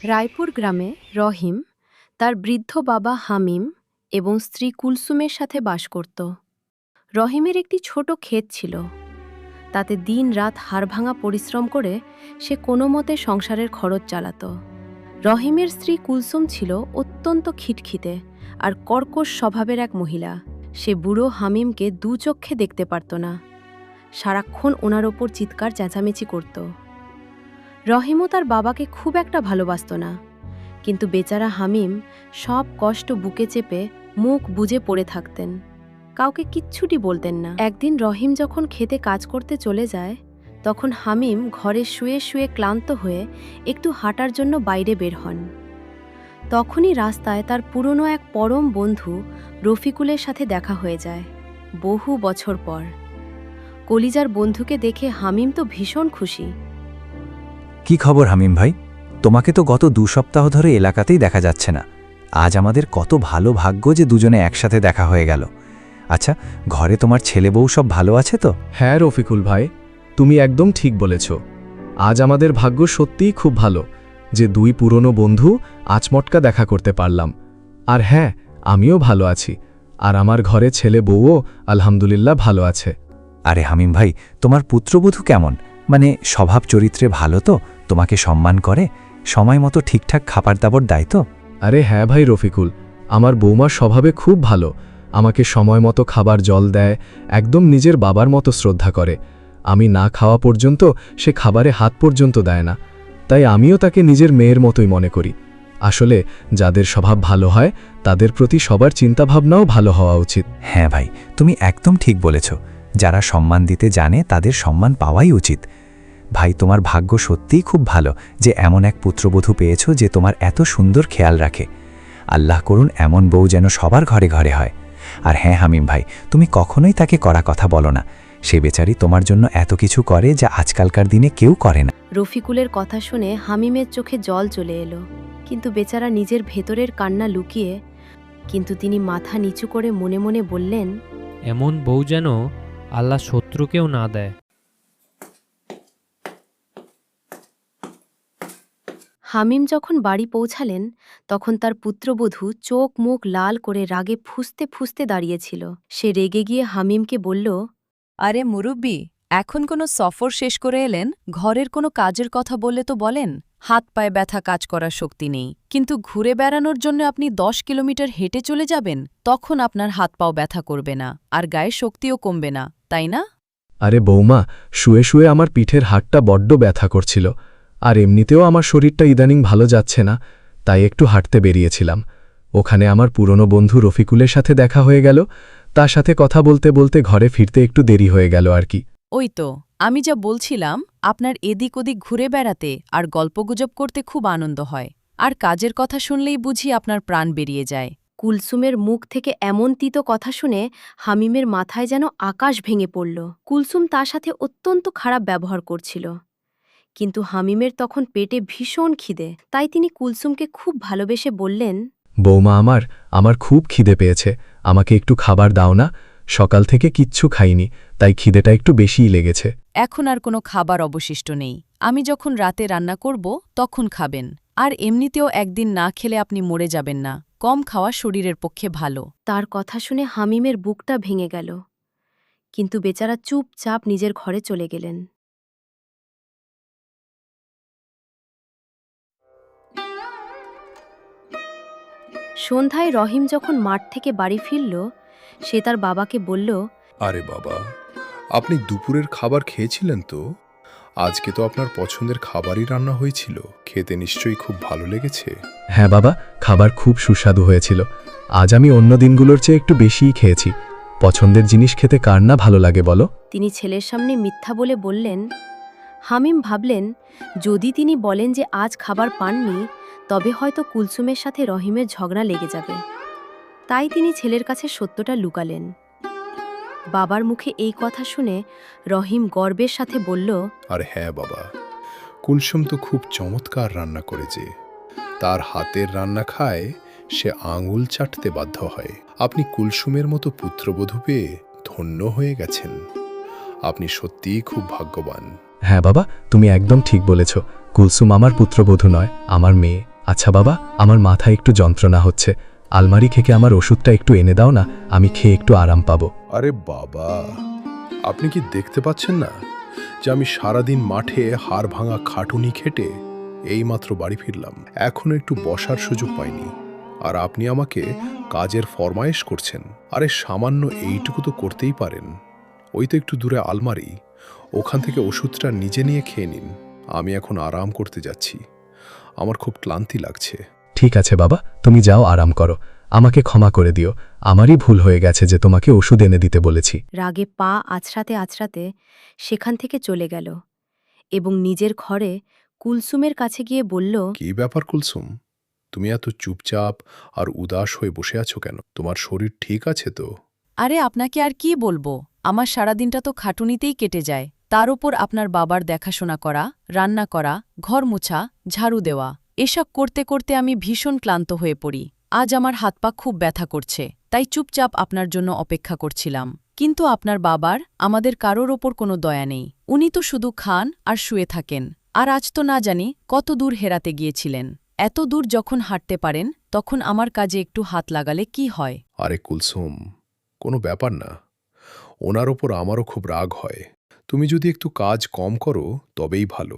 রায়পুর গ্রামে রহিম তার বৃদ্ধ বাবা হামিম এবং স্ত্রী কুলসুমের সাথে বাস করত। রহিমের একটি ছোট ক্ষেত ছিল, তাতে দিন রাত হাড়ভাঙা পরিশ্রম করে সে কোনো মতে সংসারের খরচ চালাত। রহিমের স্ত্রী কুলসুম ছিল অত্যন্ত খিটখিটে আর কর্কশ স্বভাবের এক মহিলা। সে বুড়ো হামিমকে দু চক্ষে দেখতে পারত না, সারাক্ষণ ওনার ওপর চিৎকার চেঁচামেচি করত। রহিমও তার বাবাকে খুব একটা ভালোবাসত না, কিন্তু বেচারা হামিম সব কষ্ট বুকে চেপে মুখ বুজে পড়ে থাকতেন, কাউকে কিচ্ছুটি বলতেন না। একদিন রহিম যখন খেতে কাজ করতে চলে যায়, তখন হামিম ঘরে শুয়ে শুয়ে ক্লান্ত হয়ে একটু হাঁটার জন্য বাইরে বের হন। তখনই রাস্তায় তার পুরনো এক পরম বন্ধু রফিকুলের সাথে দেখা হয়ে যায়, বহু বছর পর। কলিজার বন্ধুকে দেখে হামিম তো ভীষণ খুশি। কি খবর হামিম ভাই? তোমাকে তো গত 2 সপ্তাহ ধরে এলাকাতেই দেখা যাচ্ছে না। আজ আমাদের কত ভালো ভাগ্য যে দুজনে একসাথে দেখা হয়ে গেল। আচ্ছা, ঘরে তোমার ছেলে বউ সব ভালো আছে তো? হ্যাঁ রফিকুল ভাই, তুমি একদম ঠিক বলেছ। আজ আমাদের ভাগ্য সত্যিই খুব ভালো যে 2 পুরনো বন্ধু আচমটকা দেখা করতে পারলাম। আর হ্যাঁ, আমিও ভালো আছি, আর আমার ঘরে ছেলে বউও আলহামদুলিল্লাহ ভালো আছে। আরে হামিম ভাই, তোমার পুত্রবধূ কেমন? মানে স্বভাব চরিত্রে ভালো তো? তোমাকে সম্মান করে? সময় মতো ঠিকঠাক খাবার দাবার দেয় তো? আরে হ্যাঁ ভাই রফিকুল, আমার বৌমার স্বভাবে খুব ভালো। আমাকে সময় মতো খাবার জল দেয়, একদম নিজের বাবার মতো শ্রদ্ধা করে। আমি না খাওয়া পর্যন্ত সে খাবারে হাত পর্যন্ত দেয় না। তাই আমিও তাকে নিজের মেয়ের মতোই মনে করি। আসলে যাদের স্বভাব ভালো হয় তাদের প্রতি সবার চিন্তাভাবনাও ভালো হওয়া উচিত। হ্যাঁ ভাই, তুমি একদম ঠিক বলেছ। যারা সম্মান দিতে জানে তাদের সম্মান পাওয়াই উচিত। ভাই, তোমার ভাগ্য সত্যিই খুব ভালো যে এমন এক পুত্রবধূ পেয়েছ যে তোমার এত সুন্দর খেয়াল রাখে। আল্লাহ করুন এমন বউ যেন সবার ঘরে ঘরে হয়। আর হ্যাঁ হামিম ভাই, তুমি কখনোই তাকে কড়া কথা বলো না। সে বেচারি তোমার জন্য এত কিছু করে যা আজকালকার দিনে কেউ করে না। রফিকুলের কথা শুনে হামিমের চোখে জল চলে এলো, কিন্তু বেচারা নিজের ভেতরের কান্না লুকিয়ে কিন্তু তিনি মাথা নিচু করে মনে মনে বললেন, এমন বউ যেন আল্লাহ শত্রুকেও না দেয়। হামিম যখন বাড়ি পৌঁছালেন, তখন তার পুত্রবধূ চোখ মুখ লাল করে রাগে ফুঁসতে ফুঁসতে দাঁড়িয়েছিল। সে রেগে গিয়ে হামিমকে বলল, আরে মুরব্বি, এখন কোনো সফর শেষ করে এলেন, ঘরের কোনো কাজের কথা বললে তো বলেন। হাত পায়ে ব্যথা কাজ করার শক্তি নেই, কিন্তু ঘুরে বেড়ানোর জন্য আপনি 10 কিলোমিটার হেঁটে চলে যাবেন, তখন আপনার হাত পাও ব্যথা করবে না আর গায়ে শক্তিও কমবে না, তাই না? আরে বৌমা, শুয়ে শুয়ে আমার পিঠের হাড়টা বড্ড ব্যথা করছিল, আর এমনিতেও আমার শরীরটা ইদানিং ভালো যাচ্ছে না, তাই একটু হাঁটতে বেরিয়েছিলাম। ওখানে আমার পুরনো বন্ধু রফিকুলের সাথে দেখা হয়ে গেল। তার সাথে কথা বলতে বলতে ঘরে ফিরতে একটু দেরি হয়ে গেল আর কি। ওই তো, আমি যা বলছিলাম, আপনার এদিক ওদিক ঘুরে বেড়াতে আর গল্পগুজব করতে খুব আনন্দ হয়, আর কাজের কথা শুনলেই বুঝি আপনার প্রাণ বেরিয়ে যায়। কুলসুমের মুখ থেকে এমন তিতো কথা শুনে হামিমের মাথায় যেন আকাশ ভেঙে পড়ল। কুলসুম তার সাথে অত্যন্ত খারাপ ব্যবহার করছিল, কিন্তু হামিমের তখন পেটে ভীষণ খিদে। তাই তিনি কুলসুমকে খুব ভালোবেসে বললেন, বৌমা, আমার খুব খিদে পেয়েছে, আমাকে একটু খাবার দাও না। সকাল থেকে কিচ্ছু খাইনি, তাই খিদেটা একটু বেশিই লেগেছে। এখন আর কোনো খাবার অবশিষ্ট নেই, আমি যখন রাতে রান্না করব তখন খাবেন। আর এমনিতেও একদিন না খেলে আপনি মরে যাবেন না, কম খাওয়া শরীরের পক্ষে ভালো। তার কথা শুনে হামিমের বুকটা ভেঙে গেল, কিন্তু বেচারা চুপচাপ নিজের ঘরে চলে গেলেন। সন্ধ্যায় রহিম যখন মাঠ থেকে বাড়ি ফিরল, সে তার বাবাকে বলল, আরে বাবা, আপনি দুপুরের খাবার খেয়েছিলেন তো? আজকে তো আপনার পছন্দের খাবারই রান্না হয়েছিল, খেতে নিশ্চয়ই খুব ভালো লেগেছে। হ্যাঁ বাবা, খাবার খুব সুস্বাদু হয়েছিল। আজ আমি অন্য দিনগুলোর চেয়ে একটু বেশিই খেয়েছি। পছন্দের জিনিস খেতে কার না ভালো লাগে বলো? তিনি ছেলের সামনে মিথ্যা বলে বললেন। হামিম ভাবলেন, যদি তিনি বলেন যে আজ খাবার পাননি, তবে হয়তো কুলসুমের সাথে রহিমের ঝগড়া লেগে যাবে। তাই তিনি ছেলের কাছে সত্যটা লুকালেন। বাবার মুখে এই কথা শুনে রহিম গর্বের সাথে বলল, আর হ্যাঁ বাবা, কুলসুম তো খুব চমৎকার রান্না করে, যে তার হাতের রান্না খায় সে আঙুল চাটতে বাধ্য হয়। আপনি কুলসুমের মতো পুত্রবধূ পেয়ে ধন্য হয়ে গেছেন। আপনি সত্যিই খুব ভাগ্যবান। হ্যাঁ বাবা, তুমি একদম ঠিক বলেছ। কুলসুম আমার পুত্রবধূ নয়, আমার মেয়ে। আচ্ছা বাবা, আমার মাথায় একটু যন্ত্রণা হচ্ছে, আলমারি থেকে আমার ওষুধটা একটু এনে দাও না, আমি খেয়ে একটু আরাম পাবো। আরে বাবা, আপনি কি দেখতে পাচ্ছেন না যে আমি সারাদিন মাঠে হাড় ভাঙা খাটুনি খেটে এইমাত্র বাড়ি ফিরলাম, এখনো একটু বসার সুযোগ পাইনি, আর আপনি আমাকে কাজের ফরমায়েশ করছেন? আরে সামান্য এইটুকু তো করতেই পারেন। ওই তো একটু দূরে আলমারি, ওখান থেকে ওষুধটা নিজে নিয়ে খেয়ে নিন। আমি এখন আরাম করতে যাচ্ছি, আমার খুব ক্লান্তি লাগছে। ঠিক আছে বাবা, তুমি যাও আরাম করো, আমাকে ক্ষমা করে দিও, আমারই ভুল হয়ে গেছে যে তোমাকে ওষুধ এনে দিতে বলেছি। রাগে পা আছড়াতে আছড়াতে সেখান থেকে চলে গেল এবং নিজের ঘরে কুলসুমের কাছে গিয়ে বলল, কি ব্যাপার কুলসুম, তুমি এত চুপচাপ আর উদাস হয়ে বসে আছো কেন? তোমার শরীর ঠিক আছে তো? আরে আপনাকে আর কি বলবো, আমার সারাদিনটা তো খাটুনিতেই কেটে যায়, তার উপর আপনার বাবার দেখাশোনা করা, রান্না করা, ঘর মোছা, ঝাড়ু দেওয়া, এসব করতে করতে আমি ভীষণ ক্লান্ত হয়ে পড়ি। আজ আমার হাত পা খুব ব্যথা করছে, তাই চুপচাপ আপনার জন্য অপেক্ষা করছিলাম। কিন্তু আপনার বাবার আমাদের কারোর ওপর কোনো দয়া নেই, উনি তো শুধু খান আর শুয়ে থাকেন। আর আজ তো না জানি কত দূর হেরাতে গিয়েছিলেন। এত দূর যখন হাঁটতে পারেন, তখন আমার কাজে একটু হাত লাগালে কি হয়? আরে কুলসুম, কোনো ব্যাপার না, ওনার ওপর আমারও খুব রাগ হয়। তুমি যদি একটু কাজ কম করো তবেই ভালো,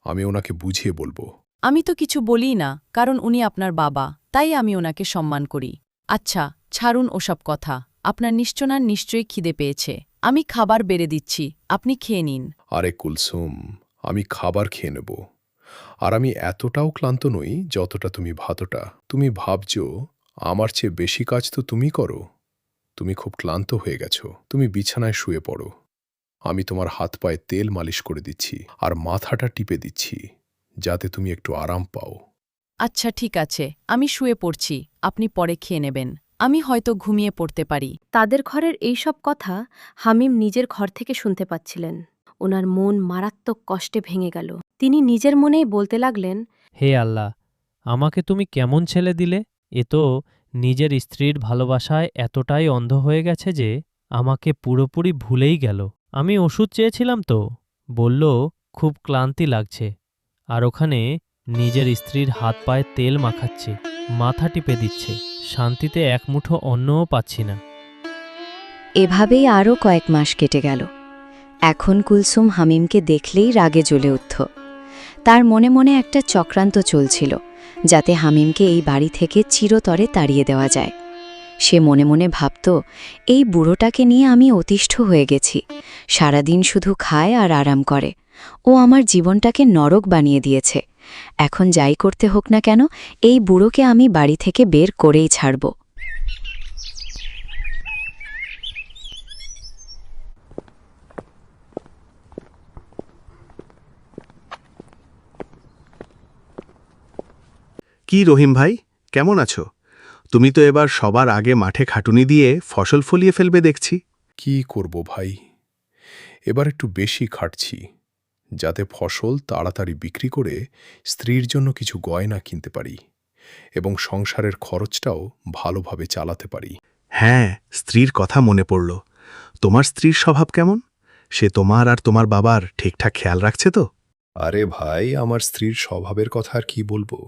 আমি ওনাকে বুঝিয়ে বলবো। আমি তো কিছু বলিই না, কারণ উনি আপনার বাবা, তাই আমি ওনাকে সম্মান করি। আচ্ছা, ছাড়ুন ওসব কথা, আপনার নিশ্চয়ই খিদে পেয়েছে, আমি খাবার বেড়ে দিচ্ছি, আপনি খেয়ে নিন। আরে কুলসুম, আমি খাবার খেয়ে নেব, আর আমি এতটাও ক্লান্ত নই যতটা তুমি ভাতটা। তুমি ভাবছো আমার চেয়ে বেশি কাজ তো তুমি করো। তুমি খুব ক্লান্ত হয়ে গেছো, তুমি বিছানায় শুয়ে পড়ো, আমি তোমার হাত পায়ে তেল মালিশ করে দিচ্ছি আর মাথাটা টিপে দিচ্ছি, যাতে তুমি একটু আরাম পাও। আচ্ছা ঠিক আছে, আমি শুয়ে পড়ছি, আপনি পরে খেয়ে নেবেন, আমি হয়তো ঘুমিয়ে পড়তে পারি। তাদের ঘরের এইসব কথা হামিম নিজের ঘর থেকে শুনতে পাচ্ছিলেন। ওনার মন মারাত্মক কষ্টে ভেঙে গেল। তিনি নিজের মনেই বলতে লাগলেন, হে আল্লাহ, আমাকে তুমি কেমন ছেলে দিলে? এ তো নিজের স্ত্রীর ভালোবাসায় এতটাই অন্ধ হয়ে গেছে যে আমাকে পুরোপুরি ভুলেই গেল। আমি ওষুধ চেয়েছিলাম তো, বলল খুব ক্লান্তি লাগছে, আর ওখানে নিজের স্ত্রীর হাত পায়ে তেল মাখাচ্ছে, মাথা টিপে দিচ্ছে, শান্তিতে এক মুঠো অন্নও পাচ্ছি না। এভাবেই আরও কয়েক মাস কেটে গেল। এখন কুলসুম হামিমকে দেখলেই রাগে জ্বলে উঠত। তার মনে মনে একটা চক্রান্ত চলছিল, যাতে হামিমকে এই বাড়ি থেকে চিরতরে তাড়িয়ে দেওয়া যায়। সে মনে মনে ভাবত, এই বুড়োটাকে নিয়ে আমি অতিষ্ঠ হয়ে গেছি, সারাদিন শুধু খায় আর আরাম করে, ও আমার জীবনটাকে নরক বানিয়ে দিয়েছে। এখন যাই করতে হোক না কেন, এই বুড়োকে আমি বাড়ি থেকে বের করেই ছাড়ব। কি রহিম ভাই, কেমন আছো? তুমি তো এবার সবার আগে মাঠে খাটুনি দিয়ে ফসল ফলিয়ে ফেলবে দেখছি। কি করব ভাই, এবার একটু বেশি খাটছি, যাতে ফসল তাড়াতাড়ি বিক্রি করে স্ত্রীর জন্য কিছু গয়না কিনতে পারি এবং সংসারের খরচটাও ভালোভাবে চালাতে পারি। হ্যাঁ, স্ত্রীর কথা মনে পড়ল। তোমার স্ত্রীর স্বভাব কেমন? সে তোমার আর তোমার বাবার ঠিকঠাক খেয়াল রাখছে তো? আরে ভাই, আমার স্ত্রীর স্বভাবের কথা আর কি বলবো।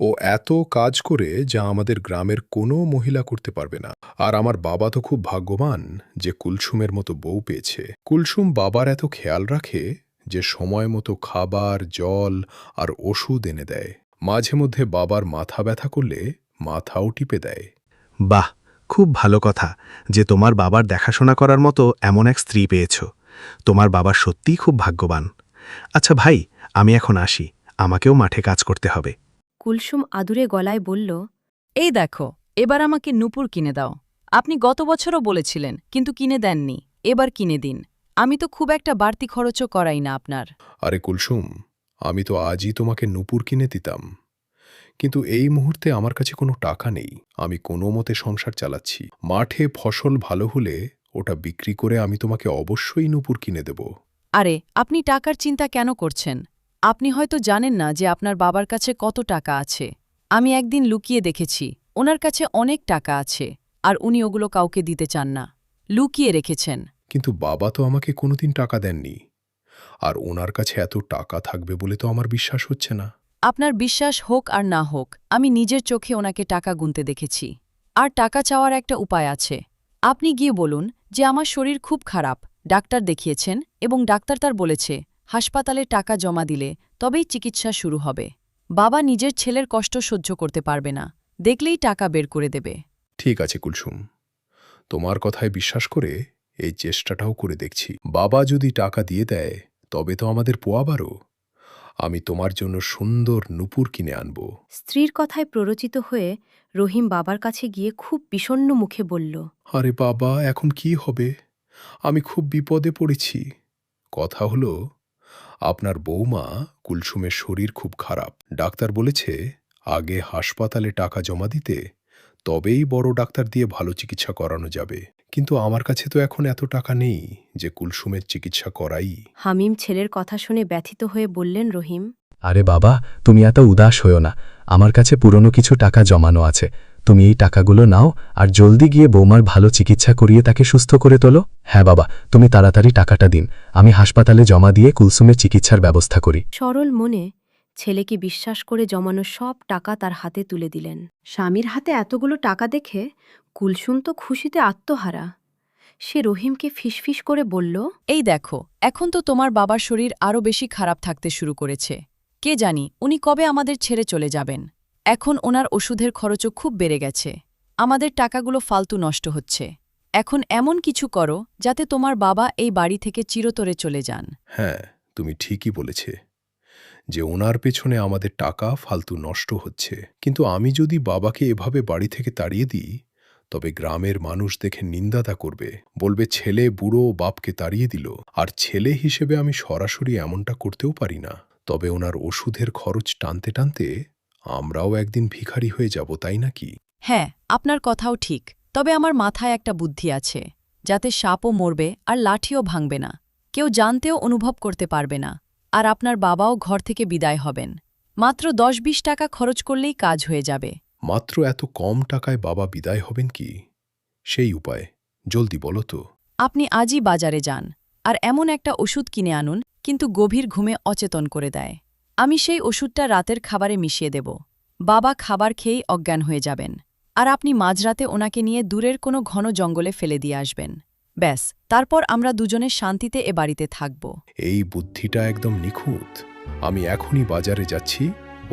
ও এত কাজ করে যা আমাদের গ্রামের কোনো মহিলা করতে পারবে না। আর আমার বাবা তো খুব ভাগ্যবান যে কুলসুমের মতো বউ পেয়েছে। কুলসুম বাবার এত খেয়াল রাখে যে সময় মতো খাবার, জল আর ওষুধ এনে দেয়। মাঝে মধ্যে বাবার মাথা ব্যথা করলে মাথাও টিপে দেয়। বাহ, খুব ভালো কথা যে তোমার বাবার দেখাশোনা করার মতো এমন এক স্ত্রী পেয়েছ। তোমার বাবা সত্যিই খুব ভাগ্যবান। আচ্ছা ভাই, আমি এখন আসি, আমাকেও মাঠে কাজ করতে হবে। কুলসুম আদুরে গলায় বলল, এই দেখো, এবার আমাকে নূপুর কিনে দাও। আপনি গত বছরও বলেছিলেন, কিন্তু কিনে দেননি, এবার কিনে দিন। আমি তো খুব একটা বাড়তি খরচও করাই না আপনার। আরে কুলসুম, আমি তো আজই তোমাকে নূপুর কিনে দিতাম, কিন্তু এই মুহূর্তে আমার কাছে কোনো টাকা নেই। আমি কোনো মতে সংসার চালাচ্ছি। মাঠে ফসল ভালো হলে ওটা বিক্রি করে আমি তোমাকে অবশ্যই নূপুর কিনে দেব। আরে, আপনি টাকার চিন্তা কেন করছেন? আপনি হয়তো জানেন না যে আপনার বাবার কাছে কত টাকা আছে। আমি একদিন লুকিয়ে দেখেছি, ওনার কাছে অনেক টাকা আছে, আর উনি ওগুলো কাউকে দিতে চান না, লুকিয়ে রেখেছেন। কিন্তু বাবা তো আমাকে কোনোদিন টাকা দেননি, আর ওনার কাছে এত টাকা থাকবে বলে তো আমার বিশ্বাস হচ্ছে না। আপনার বিশ্বাস হোক আর না হোক, আমি নিজের চোখে ওনাকে টাকা গুনতে দেখেছি। আর টাকা চাওয়ার একটা উপায় আছে। আপনি গিয়ে বলুন যে আমার শরীর খুব খারাপ, ডাক্তার দেখিয়েছেন এবং ডাক্তার তার বলেছে হাসপাতালে টাকা জমা দিলে তবেই চিকিৎসা শুরু হবে। বাবা নিজের ছেলের কষ্ট সহ্য করতে পারবে না, দেখলেই টাকা বের করে দেবে। ঠিক আছে কুলসুম, তোমার কথায় বিশ্বাস করে এই চেষ্টাটাও করে দেখছি। বাবা যদি টাকা দিয়ে দেয় তবে তো আমাদের পোয়াবারও। আমি তোমার জন্য সুন্দর নূপুর কিনে আনব। স্ত্রীর কথায় প্ররোচিত হয়ে রহিম বাবার কাছে গিয়ে খুব বিষণ্ণ মুখে বলল, আরে বাবা, এখন কি হবে? আমি খুব বিপদে পড়েছি। কথা হলো, আপনার বৌমা কুলসুমের শরীর খুব খারাপ। ডাক্তার বলেছে আগে হাসপাতালে টাকা জমা দিতে, তবেই বড় ডাক্তার দিয়ে ভালো চিকিৎসা করানো যাবে। কিন্তু আমার কাছে তো এখন এত টাকা নেই যে কুলসুমের চিকিৎসা করাই। হামিম ছেলের কথা শুনে ব্যথিত হয়ে বললেন, রহিম, আরে বাবা, তুমি এত উদাস হও না। আমার কাছে পুরনো কিছু টাকা জমানো আছে। তুমি এই টাকাগুলো নাও আর জলদি গিয়ে বৌমার ভালো চিকিৎসা করিয়ে তাকে সুস্থ করে তোলো। হ্যাঁ বাবা, তুমি তাড়াতাড়ি টাকাটা দিন, আমি হাসপাতালে জমা দিয়ে কুলসুমের চিকিৎসার ব্যবস্থা করি। সরল মনে ছেলেকে বিশ্বাস করে জমানো সব টাকা তার হাতে তুলে দিলেন। স্বামীর হাতে এতগুলো টাকা দেখে কুলসুম তো খুশিতে আত্মহারা। সে রহিমকে ফিসফিস করে বলল, এই দেখো, এখন তো তোমার বাবার শরীর আরও বেশি খারাপ থাকতে শুরু করেছে। কে জানি উনি কবে আমাদের ছেড়ে চলে যাবেন। এখন ওনার ওষুধের খরচও খুব বেড়ে গেছে। আমাদের টাকাগুলো ফালতু নষ্ট হচ্ছে। এখন এমন কিছু করো যাতে তোমার বাবা এই বাড়ি থেকে চিরতরে চলে যান। হ্যাঁ, তুমি ঠিকই বলেছে যে ওনার পেছনে আমাদের টাকা ফালতু নষ্ট হচ্ছে। কিন্তু আমি যদি বাবাকে এভাবে বাড়ি থেকে তাড়িয়ে দিই, তবে গ্রামের মানুষ দেখে নিন্দাতা করবে, বলবে ছেলে বুড়ো বাপকে তাড়িয়ে দিল। আর ছেলে হিসেবে আমি সরাসরি এমনটা করতেও পারি না। তবে ওনার ওষুধের খরচ টানতে টানতে আমরাও একদিন ভিখারি হয়ে যাব, তাই নাকি? হ্যাঁ, আপনার কথাও ঠিক। তবে আমার মাথায় একটা বুদ্ধি আছে, যাতে সাপও মরবে আর লাঠিও ভাঙবে না, কেউ জানতেও অনুভব করতে পারবে না, আর আপনার বাবাও ঘর থেকে বিদায় হবেন। মাত্র 10-20 টাকা খরচ করলেই কাজ হয়ে যাবে। মাত্র এত কম টাকায় বাবা বিদায় হবেন কি? সেই উপায় জলদি বলো তো। আপনি আজই বাজারে যান আর এমন একটা ওষুধ কিনে আনুন, কিন্তু গভীর ঘুমে অচেতন করে দেয়। আমি সেই ওষুধটা রাতের খাবারে মিশিয়ে দেব। বাবা খাবার খেয়েই অজ্ঞান হয়ে যাবেন, আর আপনি মাঝরাতে ওনাকে নিয়ে দূরের কোনো ঘন জঙ্গলে ফেলে দিয়ে আসবেন। ব্যাস, তারপর আমরা দুজনে শান্তিতে এ বাড়িতে থাকব। এই বুদ্ধিটা একদম নিখুঁত। আমি এখনই বাজারে যাচ্ছি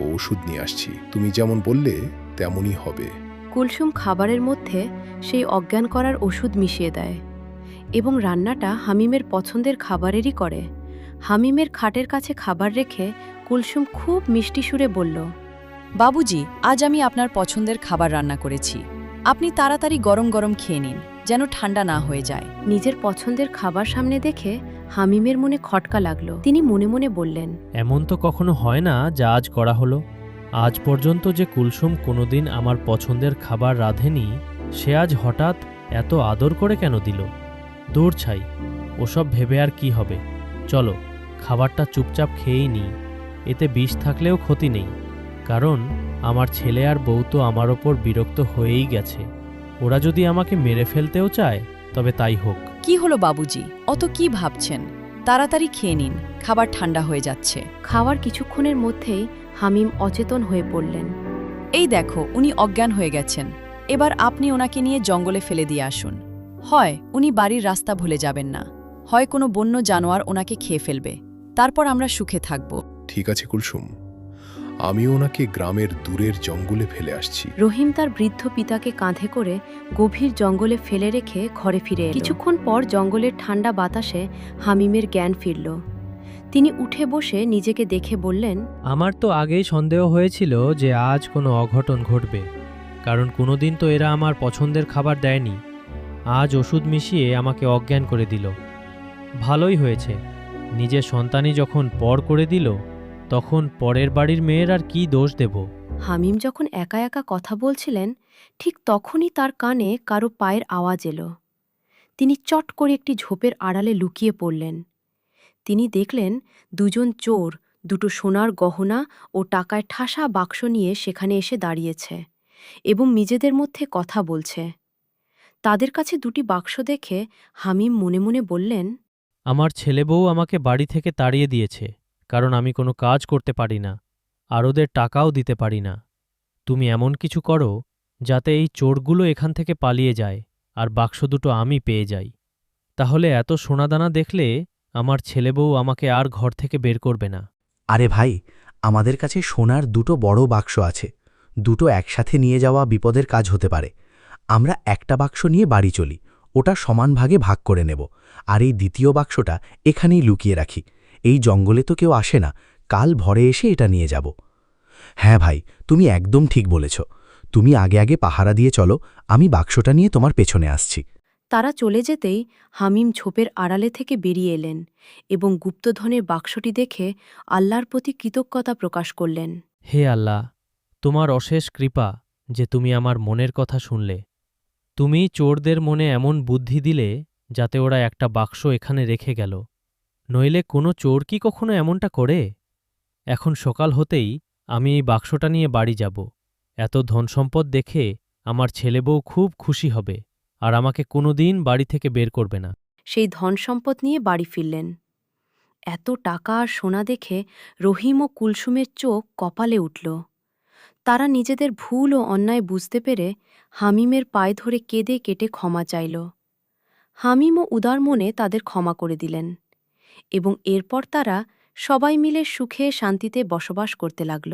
ও ওষুধ নিয়ে আসছি। তুমি যেমন বললে তেমনই হবে। কুলসুম খাবারের মধ্যে সেই অজ্ঞান করার ওষুধ মিশিয়ে দেয় এবং রান্নাটা হামিমের পছন্দের খাবারেরই করে। হামিমের খাটের কাছে খাবার রেখে কুলসুম খুব মিষ্টি সুরে বলল, বাবুজি, আজ আমি আপনার পছন্দের খাবার রান্না করেছি। আপনি তাড়াতাড়ি গরম গরম খেয়ে নিন, যেন ঠান্ডা না হয়ে যায়। নিজের পছন্দের খাবার সামনে দেখে হামিমের মনে খটকা লাগলো। তিনি মনে মনে বললেন, এমন তো কখনো হয় না যা আজ করা হলো। আজ পর্যন্ত যে কুলসুম কোনোদিন আমার পছন্দের খাবার রাঁধেনি, সে আজ হঠাৎ এত আদর করে কেন দিল? দূর ছাই, ওসব ভেবে আর কি হবে। চলো, খাবারটা চুপচাপ খেয়েই নিই। এতে বিষ থাকলেও ক্ষতি নেই, কারণ আমার ছেলে আর বউ তো আমার ওপর বিরক্ত হয়েই গেছে। ওরা যদি আমাকে মেরে ফেলতেও চায়, তবে তাই হোক। কি হলো বাবুজি, অত কি ভাবছেন? তাড়াতাড়ি খেয়ে নিন, খাবার ঠান্ডা হয়ে যাচ্ছে। খাওয়ার কিছুক্ষণের মধ্যেই হামিম অচেতন হয়ে পড়লেন। এই দেখো, উনি অজ্ঞান হয়ে গেছেন। এবার আপনি ওনাকে নিয়ে জঙ্গলে ফেলে দিয়ে আসুন। হয় উনি বাড়ির রাস্তা ভুলে যাবেন না, হয় কোনো বন্য জানোয়ার ওনাকে খেয়ে ফেলবে। তারপর আমরা সুখে থাকব। ঠিক আছে কুলসুম, আমি ওনাকে গ্রামের দূরের জঙ্গলে ফেলে আসছি। রহিম তার বৃদ্ধ পিতাকে কাঁধে করে গভীর জঙ্গলে ফেলে রেখে ঘরে ফিরে এলো। কিছুক্ষণ পর জঙ্গলের ঠান্ডা বাতাসে হামিমের জ্ঞান ফিরল। তিনি উঠে বসে নিজেকে দেখে বললেন, আমার তো আগেই সন্দেহ হয়েছিল যে আজ কোনো অঘটন ঘটবে, কারণ কোনোদিন তো এরা আমার পছন্দের খাবার দেয়নি। আজ ওষুধ মিশিয়ে আমাকে অজ্ঞান করে দিল। ভালোই হয়েছে, নিজের সন্তানই যখন পর করে দিল, তখন পরের বাড়ির মেয়ের আর কি দোষ দেব? হামিম যখন একা একা কথা বলছিলেন, ঠিক তখনই তার কানে কারো পায়ের আওয়াজ এলো। তিনি চট করে একটি ঝোপের আড়ালে লুকিয়ে পড়লেন। তিনি দেখলেন দুজন চোর দুটো সোনার গহনা ও টাকায় ঠাসা বাক্স নিয়ে সেখানে এসে দাঁড়িয়েছে এবং নিজেদের মধ্যে কথা বলছে। তাদের কাছে দুটি বাক্স দেখে হামিম মনে মনে বললেন, আমার ছেলে বউ আমাকে বাড়ি থেকে তাড়িয়ে দিয়েছে, কারণ আমি কোনো কাজ করতে পারি না। আর ওদের টাকাও দিতে পারি না। তুমি এমন কিছু করো যাতে এই চোরগুলো এখান থেকে পালিয়ে যায় আর বাক্স দুটো আমি পেয়ে যাই। তাহলে এত সোনাদানা দেখলে আমার ছেলেবউ আমাকে আর ঘর থেকে বের করবে না। আরে ভাই, আমাদের কাছে সোনার দুটো বড় বাক্স আছে। দুটো একসাথে নিয়ে যাওয়া বিপদের কাজ হতে পারে। আমরা একটা বাক্স নিয়ে বাড়ি চলি, ওটা সমান ভাগে ভাগ করে নেব। আর এই দ্বিতীয় বাক্সটা এখানেই লুকিয়ে রাখি। এই জঙ্গলে তো কেউ আসে না, কাল ভোরে এসে এটা নিয়ে যাব। হ্যাঁ ভাই, তুমি একদম ঠিক বলেছ। তুমি আগে আগে পাহারা দিয়ে চলো, আমি বাক্সটা নিয়ে তোমার পেছনে আসছি। তারা চলে যেতেই হামিম ঝোপের আড়ালে থেকে বেরিয়ে এলেন এবং গুপ্তধনের বাক্সটি দেখে আল্লাহর প্রতি কৃতজ্ঞতা প্রকাশ করলেন। হে আল্লাহ, তোমার অশেষ কৃপা যে তুমি আমার মনের কথা শুনলে। তুমি চোরদের মনে এমন বুদ্ধি দিলে যাতে ওরা একটা বাক্স এখানে রেখে গেল। নইলে কোনো চোর কি কখনো এমনটা করে? এখন সকাল হতেই আমি এই বাক্সটা নিয়ে বাড়ি যাব। এত ধনসম্পদ দেখে আমার ছেলেবউ খুব খুশি হবে আর আমাকে কোনোদিন বাড়ি থেকে বের করবে না। সেই ধনসম্পদ নিয়ে বাড়ি ফিরলেন। এত টাকা আর সোনা দেখে রহিম ও কুলসুমের চোখ কপালে উঠল। তারা নিজেদের ভুল ও অন্যায় বুঝতে পেরে হামিমের পায়ে ধরে কেঁদে কেটে ক্ষমা চাইল। হামিমও উদার মনে তাদের ক্ষমা করে দিলেন এবং এরপর তারা সবাই মিলে সুখে শান্তিতে বসবাস করতে লাগল।